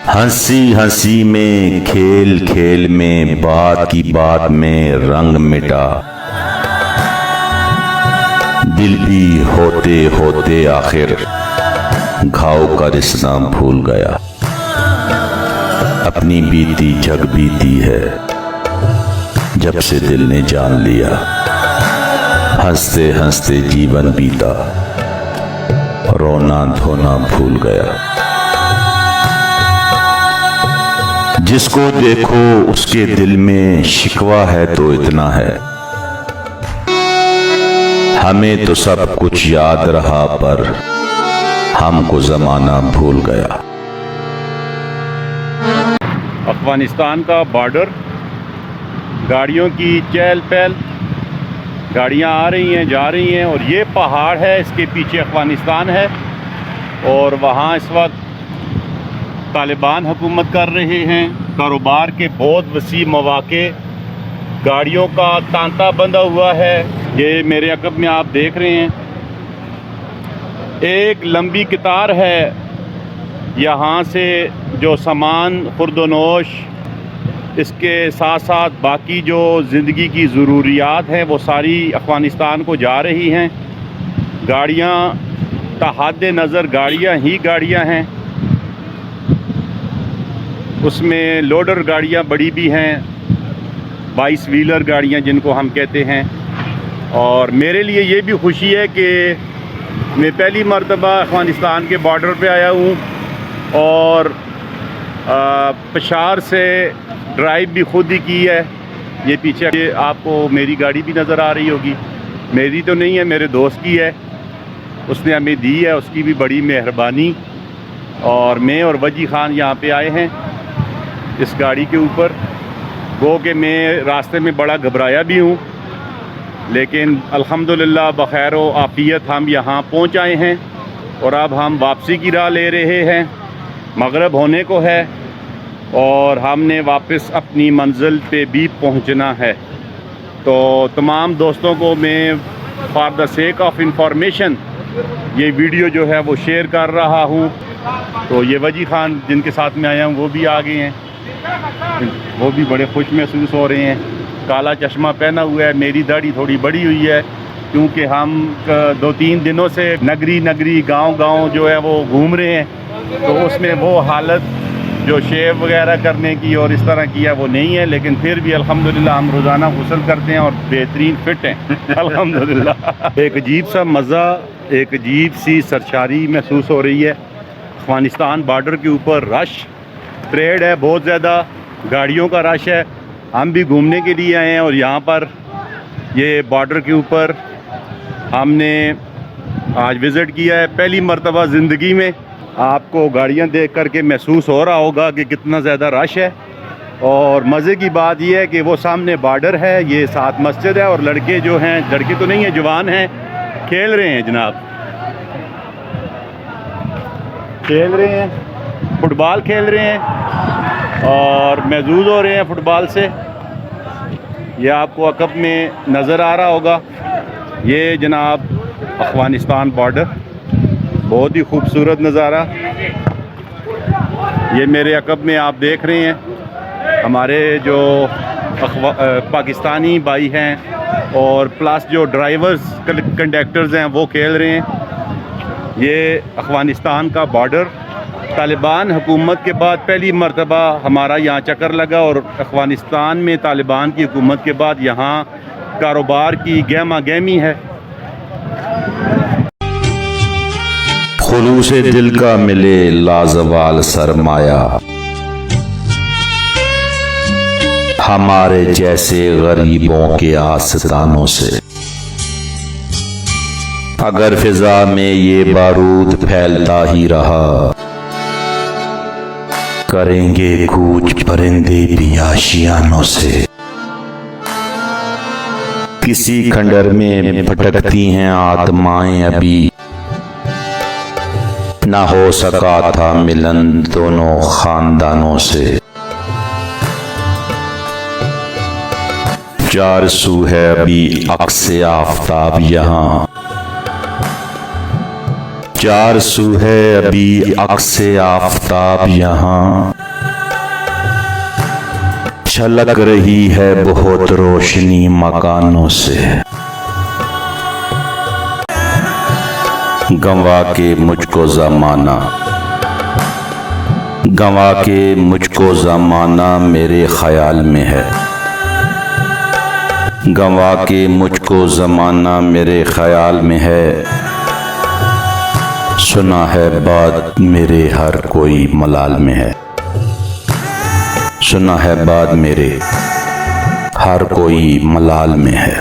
हंसी हंसी में, खेल खेल में, बात की बात में रंग मिटा। दिल भी होते होते आखिर घाव का रिश्ता भूल गया। अपनी बीती जग बीती है जब से दिल ने जान लिया। हंसते हंसते जीवन बीता, रोना धोना भूल गया। जिसको देखो उसके दिल में शिकवा है तो इतना है, हमें तो सब कुछ याद रहा पर हमको जमाना भूल गया। अफगानिस्तान का बॉर्डर, गाड़ियों की चहल पहल, गाड़ियां आ रही हैं जा रही हैं, और ये पहाड़ है, इसके पीछे अफगानिस्तान है और वहाँ इस वक्त तालिबान हुकूमत कर रहे हैं। कारोबार के बहुत वसी मौके, गाड़ियों का तांता बंधा हुआ है। ये मेरे अक़ब में आप देख रहे हैं, एक लंबी कतार है। यहाँ से जो सामान खुर्दनोश, इसके साथ साथ बाकी जो ज़िंदगी की ज़रूरियात हैं वो सारी अफ़गानिस्तान को जा रही हैं। गाड़ियाँ तहद नज़र गाड़ियाँ ही गाड़ियाँ हैं, उसमें लोडर गाड़ियाँ बड़ी भी हैं, 22 व्हीलर गाड़ियाँ जिनको हम कहते हैं। और मेरे लिए ये भी खुशी है कि मैं पहली मरतबा अफ़गानिस्तान के बॉर्डर पे आया हूँ और पेशावर से ड्राइव भी खुद ही की है। ये पीछे आपको मेरी गाड़ी भी नज़र आ रही होगी, मेरी तो नहीं है, मेरे दोस्त की है, उसने हमें दी है, उसकी भी बड़ी मेहरबानी। और मैं और वजी ख़ान यहाँ पे आए हैं इस गाड़ी के ऊपर। गो कि मैं रास्ते में बड़ा घबराया भी हूँ, लेकिन अल्हम्दुलिल्लाह बख़ैर व आफ़ियत हम यहाँ पहुँच आए हैं और अब हम वापसी की राह ले रहे हैं। मगरिब होने को है और हमने वापस अपनी मंजिल पे भी पहुँचना है। तो तमाम दोस्तों को मैं for the sake of information ये वीडियो जो है वो शेयर कर रहा हूँ। तो ये वजी ख़ान जिनके साथ में आया हूँ वो भी आ गए हैं, वो भी बड़े खुश महसूस हो रहे हैं। काला चश्मा पहना हुआ है, मेरी दाढ़ी थोड़ी बड़ी हुई है क्योंकि हम 2-3 दिनों से नगरी नगरी गांव जो है वो घूम रहे हैं, तो उसमें वो हालत जो शेव वगैरह करने की और इस तरह की है वो नहीं है। लेकिन फिर भी अल्हम्दुलिल्लाह हम रोज़ाना गुस्ल करते हैं और बेहतरीन फिट हैं अल्हम्दुलिल्लाह। एक अजीब सा मज़ा, एक अजीब सी सरशारी महसूस हो रही है। अफ़गानिस्तान बॉर्डर के ऊपर रश, ट्रेड है बहुत ज़्यादा, गाड़ियों का रश है। हम भी घूमने के लिए आए हैं और यहाँ पर ये बॉर्डर के ऊपर हमने आज विज़िट किया है पहली मरतबा ज़िंदगी में। आपको गाड़ियाँ देख कर के महसूस हो रहा होगा कि कितना ज़्यादा रश है। और मज़े की बात यह है कि वो सामने बॉर्डर है, ये साथ मस्जिद है और लड़के जो हैं, लड़के तो नहीं हैं, जवान हैं, खेल रहे हैं जनाब, खेल रहे हैं, फुटबॉल खेल रहे हैं और महजूज हो रहे हैं फुटबॉल से। ये आपको अक़ब में नज़र आ रहा होगा, ये जनाब अफ़गानिस्तान बॉर्डर, बहुत ही खूबसूरत नज़ारा। ये मेरे अक़ब में आप देख रहे हैं हमारे जो पाकिस्तानी भाई हैं और प्लस जो ड्राइवर्स कंडक्टर्स हैं वो खेल रहे हैं। ये अफ़गानिस्तान का बॉर्डर, तालिबान हुकूमत के बाद पहली मरतबा हमारा यहाँ चक्कर लगा और अफ़गानिस्तान में तालिबान की हुकूमत के बाद यहाँ कारोबार की गहमा गहमी है। खुलूसे दिल का मिले लाजवाल सरमाया, हमारे जैसे गरीबों के आस्तानों से। अगर फिजा में ये बारूद फैलता ही रहा, करेंगे कूच परिंदे भी आशियानों से। किसी खंडर में भटकती हैं आत्माएं अभी, ना हो सका था मिलन दोनों खानदानों से। चार सू है अभी अक्स आफताब यहाँ, चार सू है अभी अक्से आफताब यहाँ, छलक रही है बहुत रोशनी मकानों से। गंवा के मुझको ज़माना, गंवा के मुझको ज़माना मेरे ख्याल में है। गंवा के मुझको ज़माना मेरे ख्याल में है। सुना है बात मेरे हर कोई मलाल में है। सुना है बात मेरे हर कोई मलाल में है।